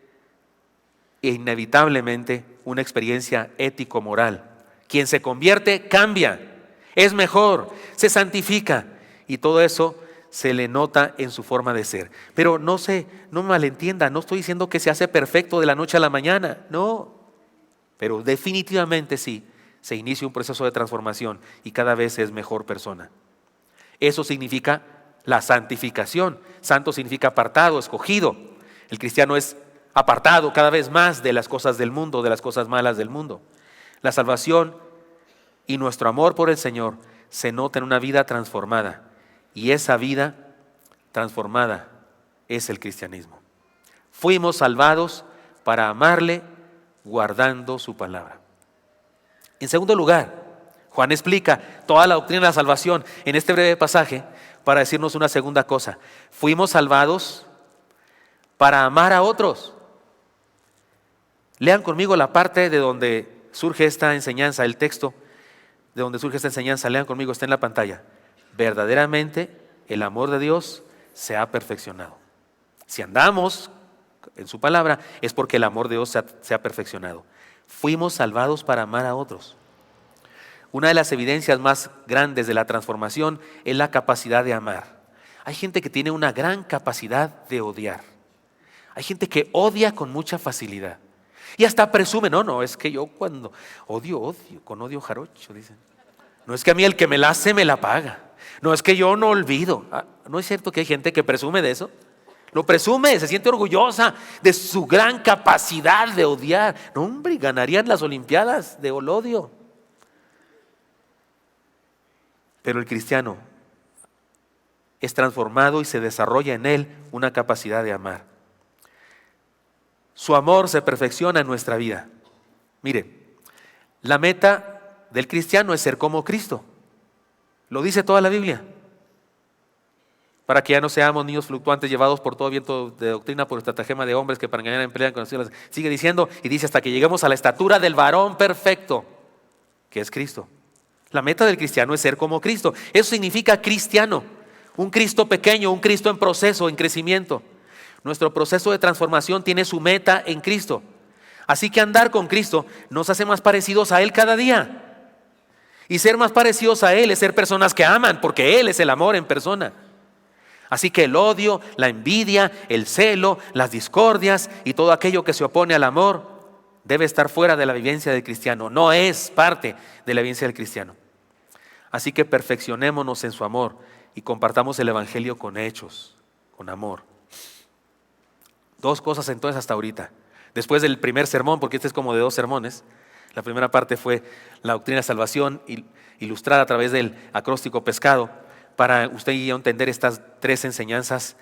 e inevitablemente una experiencia ético-moral. Quien se convierte cambia, es mejor, se santifica y todo eso se le nota en su forma de ser. Pero no me malentienda, no estoy diciendo que se hace perfecto de la noche a la mañana, no. Pero definitivamente sí, se inicia un proceso de transformación y cada vez es mejor persona. Eso significa la santificación. Santo significa apartado, escogido. El cristiano es apartado cada vez más de las cosas del mundo, de las cosas malas del mundo. La salvación y nuestro amor por el Señor se nota en una vida transformada. Y esa vida transformada es el cristianismo. Fuimos salvados para amarle guardando su palabra. En segundo lugar, Juan explica toda la doctrina de la salvación en este breve pasaje para decirnos una segunda cosa. Fuimos salvados para amar a otros. Lean conmigo la parte de donde surge esta enseñanza, el texto de donde surge esta enseñanza. Lean conmigo, está en la pantalla. Verdaderamente el amor de Dios se ha perfeccionado. Si andamos en su palabra es porque el amor de Dios se ha perfeccionado. Fuimos salvados para amar a otros. Una de las evidencias más grandes de la transformación es la capacidad de amar. Hay gente que tiene una gran capacidad de odiar. Hay gente que odia con mucha facilidad. Y hasta presume, no, es que yo cuando odio, con odio jarocho, dicen. No es que a mí el que me la hace me la paga. No es que yo no olvido. ¿No es cierto que hay gente que presume de eso? Lo presume, se siente orgullosa de su gran capacidad de odiar. No, hombre, ganarían las Olimpiadas de odio. Pero el cristiano es transformado y se desarrolla en él una capacidad de amar. Su amor se perfecciona en nuestra vida. Mire, la meta del cristiano es ser como Cristo. Lo dice toda la Biblia. Para que ya no seamos niños fluctuantes llevados por todo viento de doctrina, por estratagema de hombres que para engañar emplean conocidas. Sigue diciendo y dice hasta que lleguemos a la estatura del varón perfecto, que es Cristo. La meta del cristiano es ser como Cristo. Eso significa cristiano. Un Cristo pequeño, un Cristo en proceso, en crecimiento. Nuestro proceso de transformación tiene su meta en Cristo. Así que andar con Cristo nos hace más parecidos a Él cada día. Y ser más parecidos a Él es ser personas que aman, porque Él es el amor en persona. Así que el odio, la envidia, el celo, las discordias y todo aquello que se opone al amor debe estar fuera de la vivencia del cristiano. No es parte de la vivencia del cristiano. Así que perfeccionémonos en su amor y compartamos el evangelio con hechos, con amor. Dos cosas entonces hasta ahorita. Después del primer sermón, porque este es como de dos sermones. La primera parte fue la doctrina de salvación ilustrada a través del acróstico pescado para usted y yo entender estas tres enseñanzas,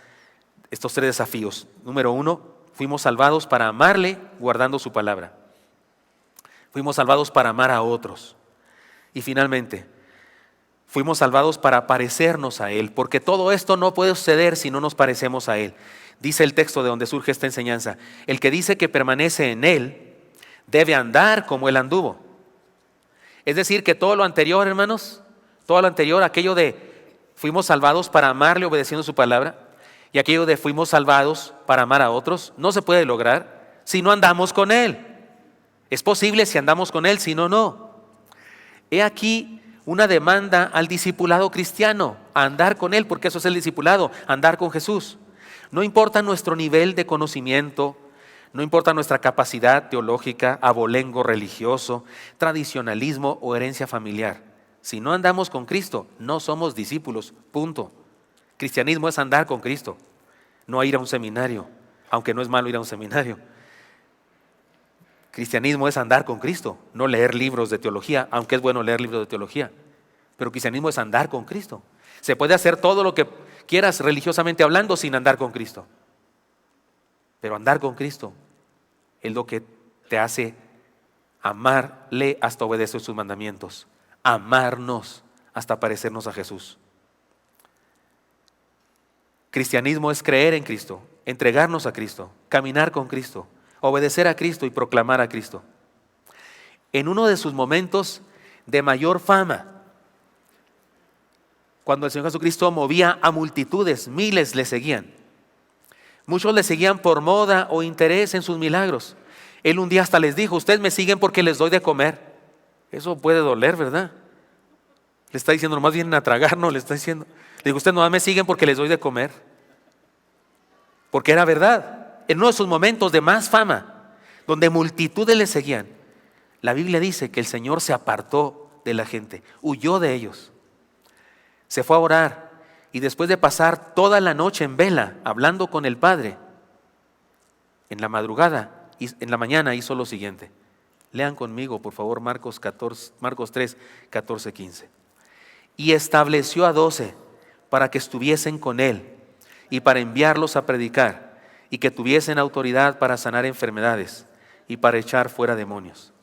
estos tres desafíos. Número uno, fuimos salvados para amarle guardando su palabra. Fuimos salvados para amar a otros. Y finalmente, fuimos salvados para parecernos a Él, porque todo esto no puede suceder si no nos parecemos a Él. Dice el texto de donde surge esta enseñanza: el que dice que permanece en Él debe andar como Él anduvo. Es decir, que todo lo anterior, hermanos, todo lo anterior, aquello de fuimos salvados para amarle obedeciendo su palabra, y aquello de fuimos salvados para amar a otros, no se puede lograr si no andamos con Él. Es posible si andamos con Él, si no, no. He aquí una demanda al discipulado cristiano, a andar con Él, porque eso es el discipulado, andar con Jesús. No importa nuestro nivel de conocimiento, no importa nuestra capacidad teológica, abolengo religioso, tradicionalismo o herencia familiar. Si no andamos con Cristo, no somos discípulos, punto. Cristianismo es andar con Cristo, no ir a un seminario, aunque no es malo ir a un seminario. Cristianismo es andar con Cristo, no leer libros de teología, aunque es bueno leer libros de teología. Pero cristianismo es andar con Cristo. Se puede hacer todo lo que quieras religiosamente hablando sin andar con Cristo. Pero andar con Cristo es lo que te hace amarle hasta obedecer sus mandamientos. Amarnos hasta parecernos a Jesús. Cristianismo es creer en Cristo, entregarnos a Cristo, caminar con Cristo, obedecer a Cristo y proclamar a Cristo. En uno de sus momentos de mayor fama, cuando el Señor Jesucristo movía a multitudes, miles le seguían. Muchos le seguían por moda o interés en sus milagros. Él un día hasta les dijo: ustedes me siguen porque les doy de comer. Eso puede doler, ¿verdad? Le está diciendo, nomás vienen a tragar, no, le está diciendo. Le digo: ustedes nomás me siguen porque les doy de comer. Porque era verdad. En uno de sus momentos de más fama, donde multitudes le seguían, la Biblia dice que el Señor se apartó de la gente, huyó de ellos. Se fue a orar y después de pasar toda la noche en vela, hablando con el Padre, en la madrugada, en la mañana hizo lo siguiente. Lean conmigo, por favor, Marcos 3, 14, 15. Y estableció a 12 para que estuviesen con él y para enviarlos a predicar, y que tuviesen autoridad para sanar enfermedades y para echar fuera demonios.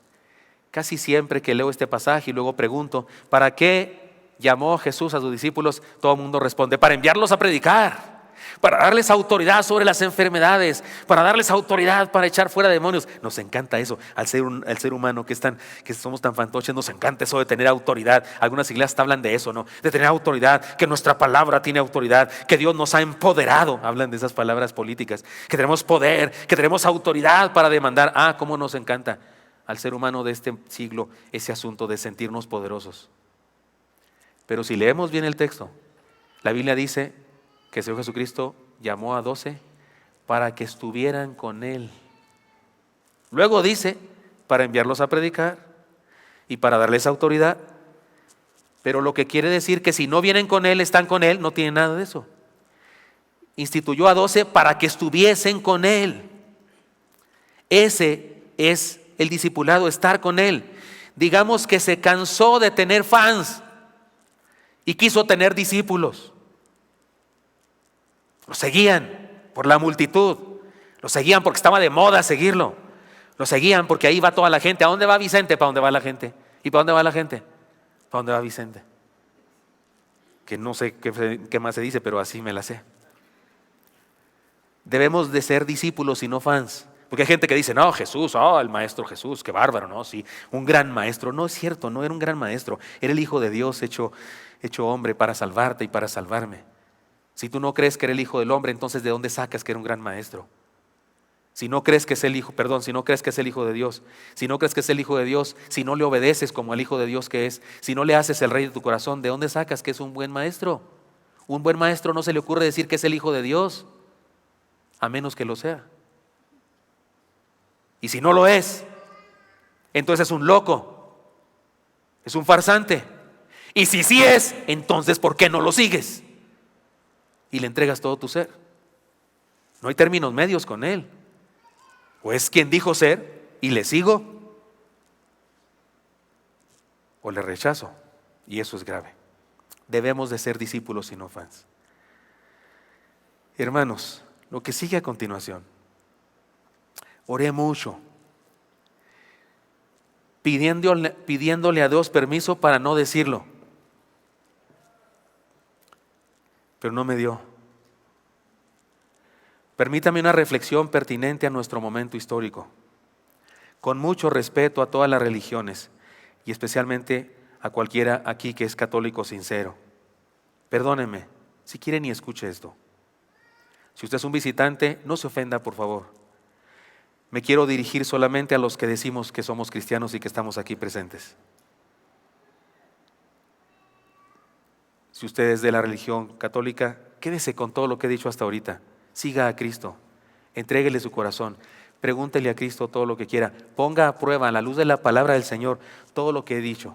Casi siempre que leo este pasaje y luego pregunto, ¿para qué llamó Jesús a sus discípulos? Todo el mundo responde: para enviarlos a predicar, para darles autoridad sobre las enfermedades, para darles autoridad para echar fuera demonios. Nos encanta eso, al ser humano que somos tan fantoches, nos encanta eso de tener autoridad. Algunas iglesias te hablan de eso, ¿no? De tener autoridad, que nuestra palabra tiene autoridad, que Dios nos ha empoderado. Hablan de esas palabras políticas, que tenemos poder, que tenemos autoridad para demandar. Cómo nos encanta al ser humano de este siglo ese asunto de sentirnos poderosos. Pero si leemos bien el texto, la Biblia dice que el Señor Jesucristo llamó a 12 para que estuvieran con Él. Luego dice, para enviarlos a predicar y para darles autoridad. Pero lo que quiere decir que si no vienen con Él, están con Él, no tiene nada de eso. Instituyó a 12 para que estuviesen con Él. Ese es el discipulado, estar con Él. Digamos que se cansó de tener fans y quiso tener discípulos. Lo seguían por la multitud, lo seguían porque estaba de moda seguirlo, lo seguían porque ahí va toda la gente. ¿A dónde va Vicente? ¿Para dónde va la gente? ¿Y para dónde va la gente? ¿Para dónde va Vicente? Que no sé qué más se dice, pero así me la sé. Debemos de ser discípulos y no fans. Porque hay gente que dice: no, Jesús, el maestro Jesús, qué bárbaro, ¿no? Sí, un gran maestro. No es cierto, no era un gran maestro. Era el Hijo de Dios hecho hombre para salvarte y para salvarme. Si tú no crees que era el Hijo del Hombre, entonces ¿de dónde sacas que era un gran maestro? Si no crees que es el Hijo de Dios, si no crees que es el Hijo de Dios, si no le obedeces como al Hijo de Dios que es, si no le haces el Rey de tu corazón, ¿de dónde sacas que es un buen maestro? Un buen maestro no se le ocurre decir que es el Hijo de Dios, a menos que lo sea. Y si no lo es, entonces es un loco, es un farsante. Y si sí es, entonces ¿por qué no lo sigues? Y le entregas todo tu ser. No hay términos medios con Él. O es quien dijo ser y le sigo, o le rechazo, y eso es grave. Debemos de ser discípulos y no fans. Hermanos, lo que sigue a continuación: oré mucho, pidiéndole a Dios permiso para no decirlo, pero no me dio. Permítame una reflexión pertinente a nuestro momento histórico, con mucho respeto a todas las religiones y especialmente a cualquiera aquí que es católico sincero. Perdóneme, si quiere ni escuche esto. Si usted es un visitante, no se ofenda, por favor. Me quiero dirigir solamente a los que decimos que somos cristianos y que estamos aquí presentes. Si usted es de la religión católica, quédese con todo lo que he dicho hasta ahorita. Siga a Cristo, entréguele su corazón, pregúntele a Cristo todo lo que quiera, ponga a prueba a la luz de la palabra del Señor todo lo que he dicho.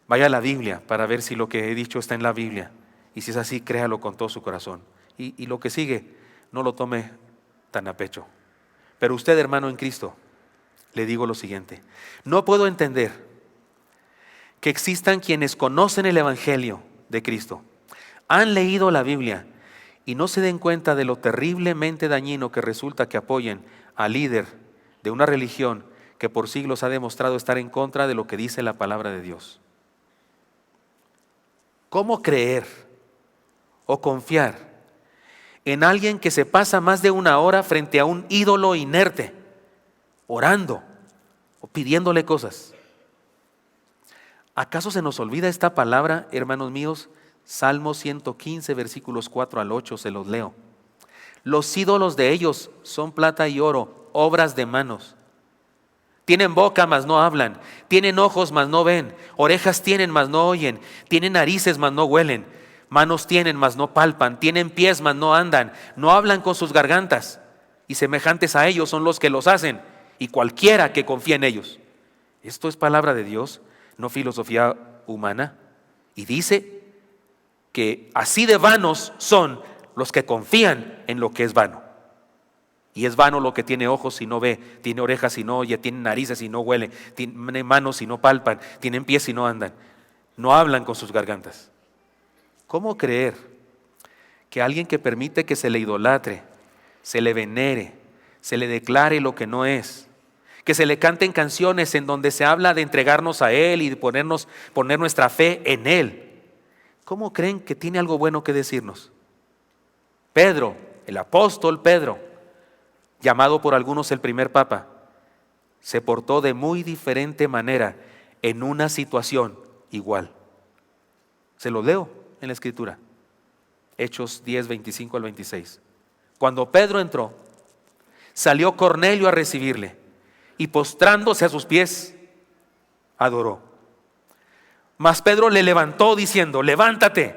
Vaya a la Biblia para ver si lo que he dicho está en la Biblia, y si es así, créalo con todo su corazón. Y lo que sigue, no lo tome tan a pecho. Pero usted, hermano en Cristo, le digo lo siguiente: no puedo entender que existan quienes conocen el Evangelio de Cristo, han leído la Biblia y no se den cuenta de lo terriblemente dañino que resulta que apoyen al líder de una religión que por siglos ha demostrado estar en contra de lo que dice la palabra de Dios. ¿Cómo creer o confiar en alguien que se pasa más de una hora frente a un ídolo inerte, orando o pidiéndole cosas? ¿Acaso se nos olvida esta palabra, hermanos míos, Salmo 115, versículos 4 al 8, se los leo. Los ídolos de ellos son plata y oro, obras de manos. Tienen boca, mas no hablan. Tienen ojos, mas no ven. Orejas tienen, mas no oyen. Tienen narices, mas no huelen. Manos tienen, mas no palpan. Tienen pies, mas no andan. No hablan con sus gargantas. Y semejantes a ellos son los que los hacen, y cualquiera que confía en ellos. Esto es palabra de Dios, no filosofía humana. Y dice que así de vanos son los que confían en lo que es vano. Y es vano lo que tiene ojos y no ve, tiene orejas y no oye, tiene narices y no huele, tiene manos y no palpan, tienen pies y no andan, no hablan con sus gargantas. ¿Cómo creer que alguien que permite que se le idolatre, se le venere, se le declare lo que no es, que se le canten canciones en donde se habla de entregarnos a Él y de poner nuestra fe en Él? ¿Cómo creen que tiene algo bueno que decirnos? Pedro, el apóstol Pedro, llamado por algunos el primer papa, se portó de muy diferente manera en una situación igual. Se lo leo en la Escritura. Hechos 10, 25 al 26. Cuando Pedro entró, salió Cornelio a recibirle y postrándose a sus pies, adoró. Mas Pedro le levantó diciendo: levántate,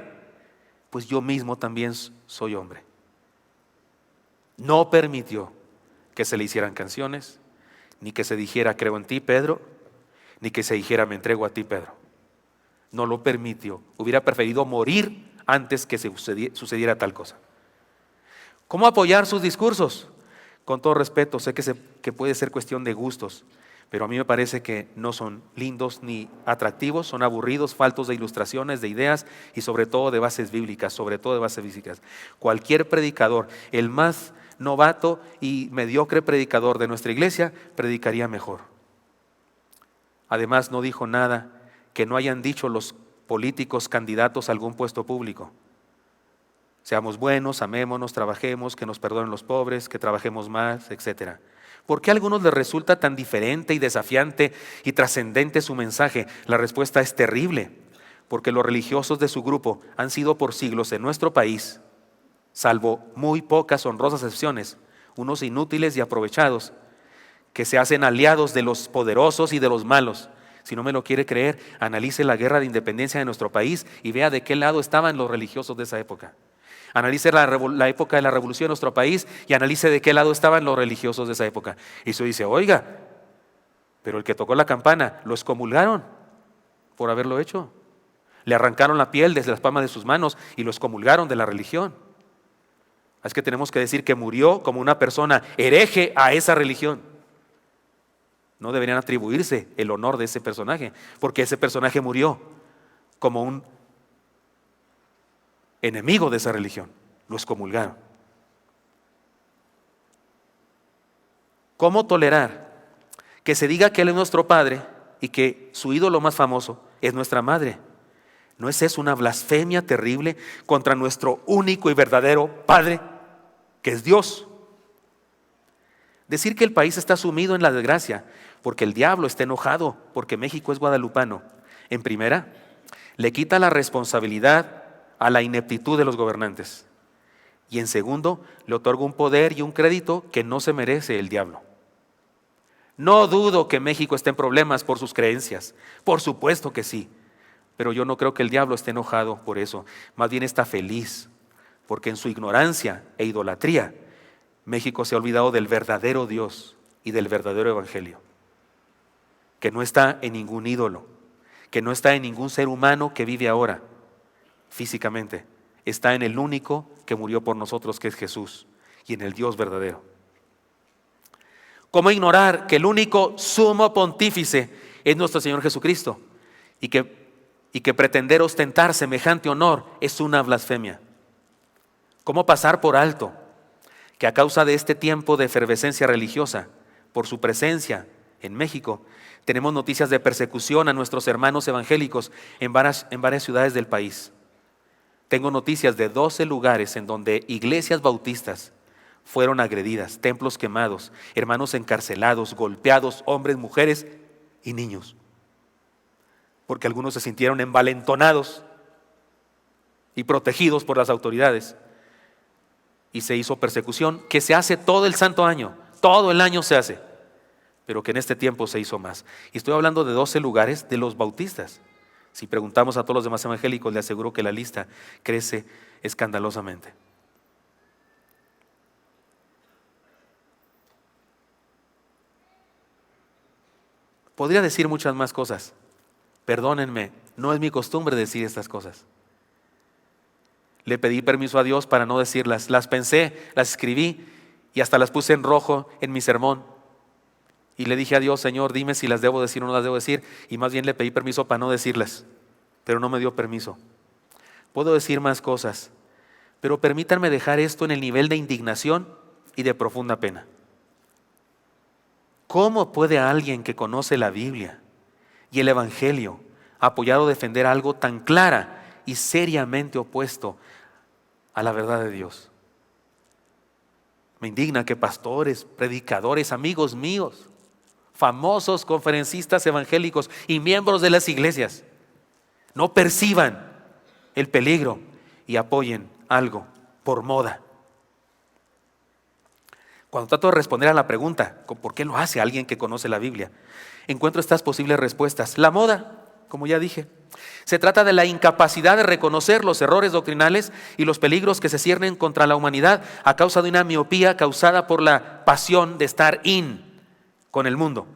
pues yo mismo también soy hombre. No permitió que se le hicieran canciones, ni que se dijera creo en ti, Pedro, ni que se dijera me entrego a ti, Pedro. No lo permitió. Hubiera preferido morir antes que sucediera tal cosa. ¿Cómo apoyar sus discursos? Con todo respeto, sé que puede ser cuestión de gustos, pero a mí me parece que no son lindos ni atractivos, son aburridos, faltos de ilustraciones, de ideas y sobre todo de bases bíblicas, Cualquier predicador, el más novato y mediocre predicador de nuestra iglesia, predicaría mejor. Además, no dijo nada que no hayan dicho los políticos candidatos a algún puesto público. Seamos buenos, amémonos, trabajemos, que nos perdonen los pobres, que trabajemos más, etc. ¿Por qué a algunos les resulta tan diferente y desafiante y trascendente su mensaje? La respuesta es terrible, porque los religiosos de su grupo han sido por siglos en nuestro país, salvo muy pocas honrosas excepciones, unos inútiles y aprovechados que se hacen aliados de los poderosos y de los malos. Si no me lo quiere creer, analice la guerra de independencia de nuestro país y vea de qué lado estaban los religiosos de esa época. Analice la época de la revolución de nuestro país y analice de qué lado estaban los religiosos de esa época. Y se dice, oiga, pero el que tocó la campana, lo excomulgaron por haberlo hecho. Le arrancaron la piel desde las palmas de sus manos y lo excomulgaron de la religión. Es que tenemos que decir que murió como una persona hereje a esa religión. No deberían atribuirse el honor de ese personaje, porque ese personaje murió como un enemigo de esa religión. Lo excomulgaron. ¿Cómo tolerar que se diga que Él es nuestro Padre y que su ídolo más famoso es nuestra madre? ¿No es eso una blasfemia terrible contra nuestro único y verdadero Padre, que es Dios? Decir que el país está sumido en la desgracia porque el diablo está enojado porque México es guadalupano, en primera, le quita la responsabilidad a la ineptitud de los gobernantes, y en segundo, le otorga un poder y un crédito que no se merece el diablo. No dudo que México esté en problemas por sus creencias, por supuesto que sí, pero yo no creo que el diablo esté enojado por eso, más bien está feliz, porque en su ignorancia e idolatría, México se ha olvidado del verdadero Dios y del verdadero evangelio, que no está en ningún ídolo, que no está en ningún ser humano que vive ahora físicamente, está en el único que murió por nosotros, que es Jesús, y en el Dios verdadero. ¿Cómo ignorar que el único sumo pontífice es nuestro Señor Jesucristo y que pretender ostentar semejante honor es una blasfemia? ¿Cómo pasar por alto que a causa de este tiempo de efervescencia religiosa, por su presencia en México, tenemos noticias de persecución a nuestros hermanos evangélicos en varias ciudades del país? Tengo noticias de 12 lugares en donde iglesias bautistas fueron agredidas, templos quemados, hermanos encarcelados, golpeados, hombres, mujeres y niños, porque algunos se sintieron envalentonados y protegidos por las autoridades. Y se hizo persecución, que se hace todo el santo año, todo el año se hace, pero que en este tiempo se hizo más. Y estoy hablando de 12 lugares de los bautistas. Si preguntamos a todos los demás evangélicos, le aseguro que la lista crece escandalosamente. Podría decir muchas más cosas. Perdónenme, no es mi costumbre decir estas cosas. Le pedí permiso a Dios para no decirlas. Las pensé, las escribí y hasta las puse en rojo en mi sermón. Y le dije a Dios, Señor, dime si las debo decir o no las debo decir. Y más bien le pedí permiso para no decirlas, pero no me dio permiso. Puedo decir más cosas, pero permítanme dejar esto en el nivel de indignación y de profunda pena. ¿Cómo puede alguien que conoce la Biblia y el Evangelio apoyar o defender algo tan clara y seriamente opuesto a la verdad de Dios? Me indigna que pastores, predicadores, amigos míos, famosos conferencistas evangélicos y miembros de las iglesias no perciban el peligro y apoyen algo por moda. Cuando trato de responder a la pregunta, ¿por qué lo hace alguien que conoce la Biblia?, encuentro estas posibles respuestas. La moda, como ya dije, se trata de la incapacidad de reconocer los errores doctrinales y los peligros que se ciernen contra la humanidad a causa de una miopía causada por la pasión de estar con el mundo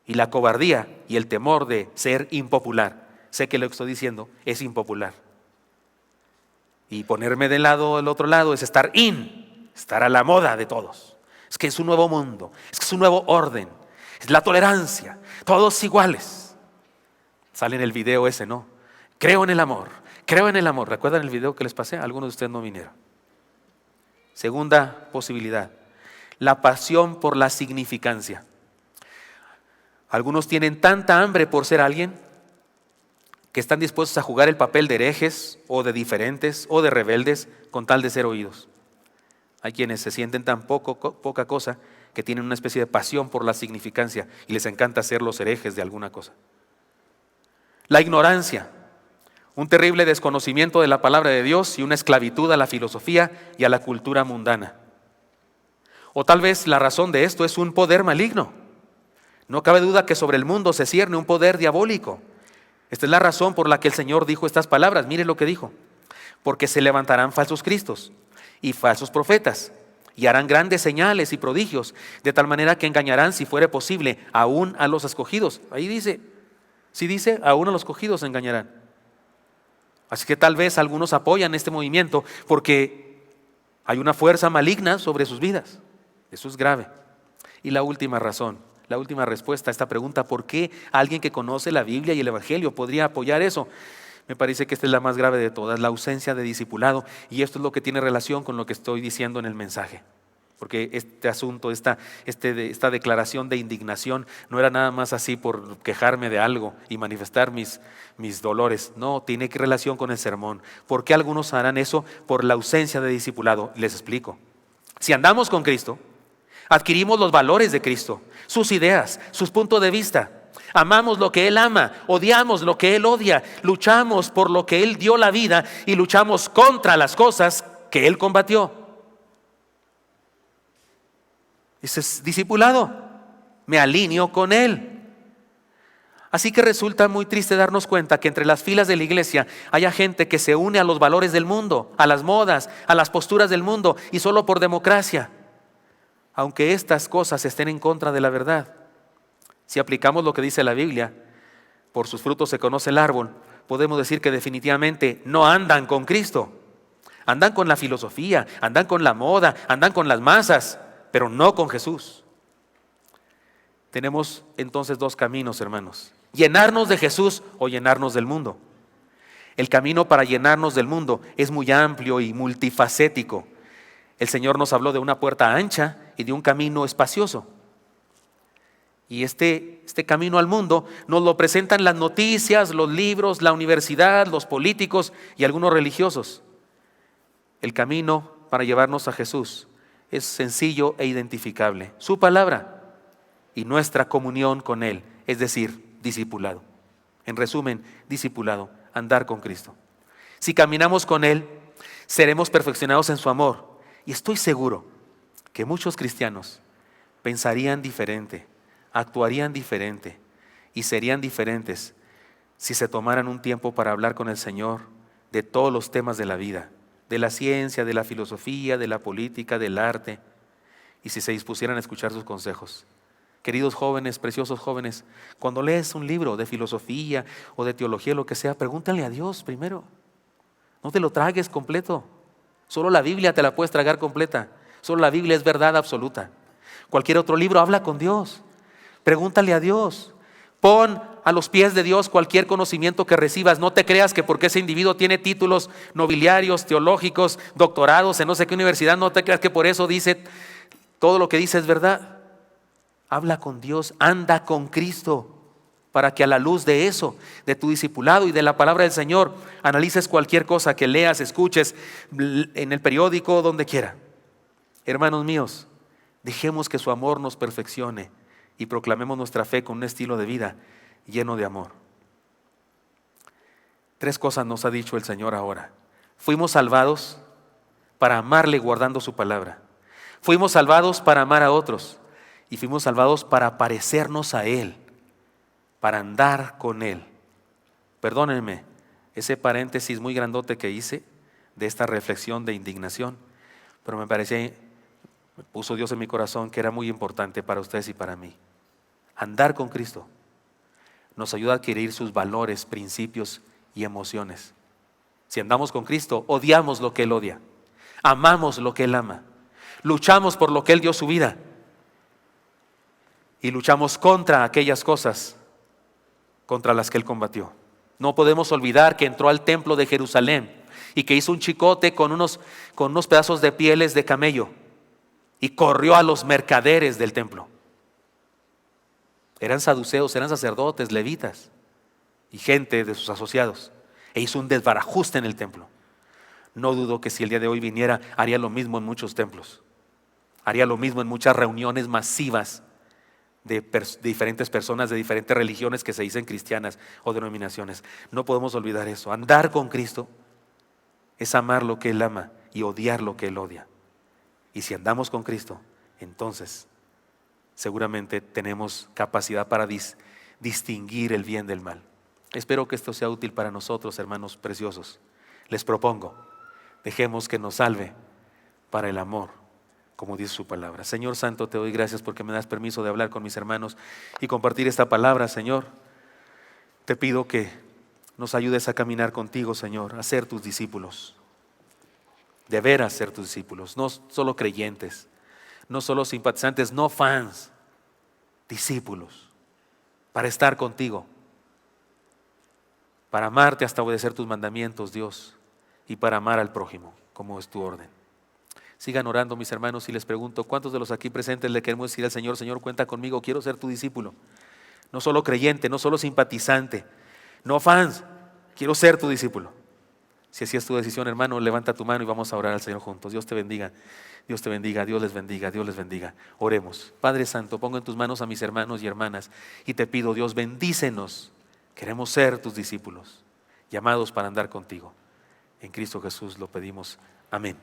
y la cobardía y el temor de ser impopular. Sé que lo que estoy diciendo es impopular. Y ponerme del otro lado es estar a la moda de todos. Es que es un nuevo mundo, es que es un nuevo orden, es la tolerancia, todos iguales. Sale en el video ese, ¿no? Creo en el amor. ¿Recuerdan el video que les pasé? Algunos de ustedes no vinieron. Segunda posibilidad, la pasión por la significancia. Algunos tienen tanta hambre por ser alguien que están dispuestos a jugar el papel de herejes o de diferentes o de rebeldes con tal de ser oídos. Hay quienes se sienten tan poca cosa que tienen una especie de pasión por la significancia y les encanta ser los herejes de alguna cosa. La ignorancia, un terrible desconocimiento de la palabra de Dios y una esclavitud a la filosofía y a la cultura mundana. O tal vez la razón de esto es un poder maligno. No cabe duda que sobre el mundo se cierne un poder diabólico. Esta es la razón por la que el Señor dijo estas palabras. Miren lo que dijo: porque se levantarán falsos cristos y falsos profetas, y harán grandes señales y prodigios, de tal manera que engañarán, si fuere posible, aún a los escogidos. Ahí dice, sí dice, aún a los escogidos engañarán. Así que tal vez algunos apoyan este movimiento porque hay una fuerza maligna sobre sus vidas. Eso es grave. Y la última razón, la última respuesta a esta pregunta: ¿por qué alguien que conoce la Biblia y el Evangelio podría apoyar eso? Me parece que esta es la más grave de todas, la ausencia de discipulado. Y esto es lo que tiene relación con lo que estoy diciendo en el mensaje. Porque este asunto, esta declaración de indignación no era nada más así por quejarme de algo y manifestar mis dolores. No, tiene relación con el sermón. ¿Por qué algunos harán eso? Por la ausencia de discipulado. Les explico. Si andamos con Cristo, adquirimos los valores de Cristo, sus ideas, sus puntos de vista. Amamos lo que Él ama, odiamos lo que Él odia, luchamos por lo que Él dio la vida y luchamos contra las cosas que Él combatió. Ese es discipulado. Me alineo con Él. Así que resulta muy triste darnos cuenta que entre las filas de la iglesia haya gente que se une a los valores del mundo, a las modas, a las posturas del mundo y solo por democracia, aunque estas cosas estén en contra de la verdad. Si aplicamos lo que dice la Biblia, por sus frutos se conoce el árbol, podemos decir que definitivamente no andan con Cristo. Andan con la filosofía, andan con la moda, andan con las masas, pero no con Jesús. Tenemos entonces dos caminos, hermanos: llenarnos de Jesús o llenarnos del mundo. El camino para llenarnos del mundo es muy amplio y multifacético. El Señor nos habló de una puerta ancha y de un camino espacioso. Y este camino al mundo nos lo presentan las noticias, los libros, la universidad, los políticos y algunos religiosos. El camino para llevarnos a Jesús es sencillo e identificable: su palabra y nuestra comunión con Él, es decir, discipulado. En resumen, discipulado, andar con Cristo. Si caminamos con Él, seremos perfeccionados en su amor. Y estoy seguro que muchos cristianos pensarían diferente, actuarían diferente y serían diferentes si se tomaran un tiempo para hablar con el Señor de todos los temas de la vida, de la ciencia, de la filosofía, de la política, del arte, y si se dispusieran a escuchar sus consejos. Queridos jóvenes, preciosos jóvenes, cuando lees un libro de filosofía o de teología, lo que sea, pregúntale a Dios primero. No te lo tragues completo. Solo la Biblia te la puedes tragar completa. Solo la Biblia es verdad absoluta. Cualquier otro libro, habla con Dios. Pregúntale a Dios. Pon a los pies de Dios cualquier conocimiento que recibas. No te creas que porque ese individuo tiene títulos nobiliarios, teológicos, doctorados en no sé qué universidad, no te creas que por eso dice todo lo que dice es verdad. Habla con Dios, anda con Cristo, para que a la luz de eso, de tu discipulado y de la palabra del Señor, analices cualquier cosa que leas, escuches en el periódico, donde quiera. Hermanos míos, dejemos que su amor nos perfeccione y proclamemos nuestra fe con un estilo de vida lleno de amor. 3 cosas nos ha dicho el Señor ahora. Fuimos salvados para amarle guardando su palabra. Fuimos salvados para amar a otros. Y fuimos salvados para parecernos a Él, para andar con Él. Perdónenme ese paréntesis muy grandote que hice de esta reflexión de indignación, pero me puso Dios en mi corazón que era muy importante para ustedes y para mí. Andar con Cristo nos ayuda a adquirir sus valores, principios y emociones. Si andamos con Cristo, odiamos lo que Él odia, amamos lo que Él ama, luchamos por lo que Él dio su vida y luchamos contra aquellas cosas contra las que Él combatió. No podemos olvidar que entró al templo de Jerusalén y que hizo un chicote con unos pedazos de pieles de camello y corrió a los mercaderes del templo. Eran saduceos, eran sacerdotes, levitas y gente de sus asociados, e hizo un desbarajuste en el templo. No dudo que si el día de hoy viniera, haría lo mismo en muchos templos, haría lo mismo en muchas reuniones masivas de diferentes personas de diferentes religiones que se dicen cristianas o denominaciones. No podemos olvidar eso. Andar con Cristo es amar lo que Él ama y odiar lo que Él odia. Y si andamos con Cristo, entonces seguramente tenemos capacidad para distinguir el bien del mal. Espero que esto sea útil para nosotros, hermanos preciosos. Les propongo, dejemos que nos salve para el amor, como dice su palabra. Señor Santo, te doy gracias porque me das permiso de hablar con mis hermanos y compartir esta palabra, Señor. Te pido que nos ayudes a caminar contigo, Señor, a ser tus discípulos. De veras ser tus discípulos, no solo creyentes, no solo simpatizantes, no fans, discípulos, para estar contigo, para amarte hasta obedecer tus mandamientos, Dios, y para amar al prójimo, como es tu orden. Sigan orando, mis hermanos, y les pregunto, ¿cuántos de los aquí presentes le queremos decir al Señor, Señor, cuenta conmigo, quiero ser tu discípulo? No solo creyente, no solo simpatizante, no fans, quiero ser tu discípulo. Si así es tu decisión, hermano, levanta tu mano y vamos a orar al Señor juntos. Dios te bendiga, Dios te bendiga, Dios les bendiga, Dios les bendiga. Oremos. Padre Santo, pongo en tus manos a mis hermanos y hermanas y te pido, Dios, bendícenos. Queremos ser tus discípulos, llamados para andar contigo. En Cristo Jesús lo pedimos. Amén.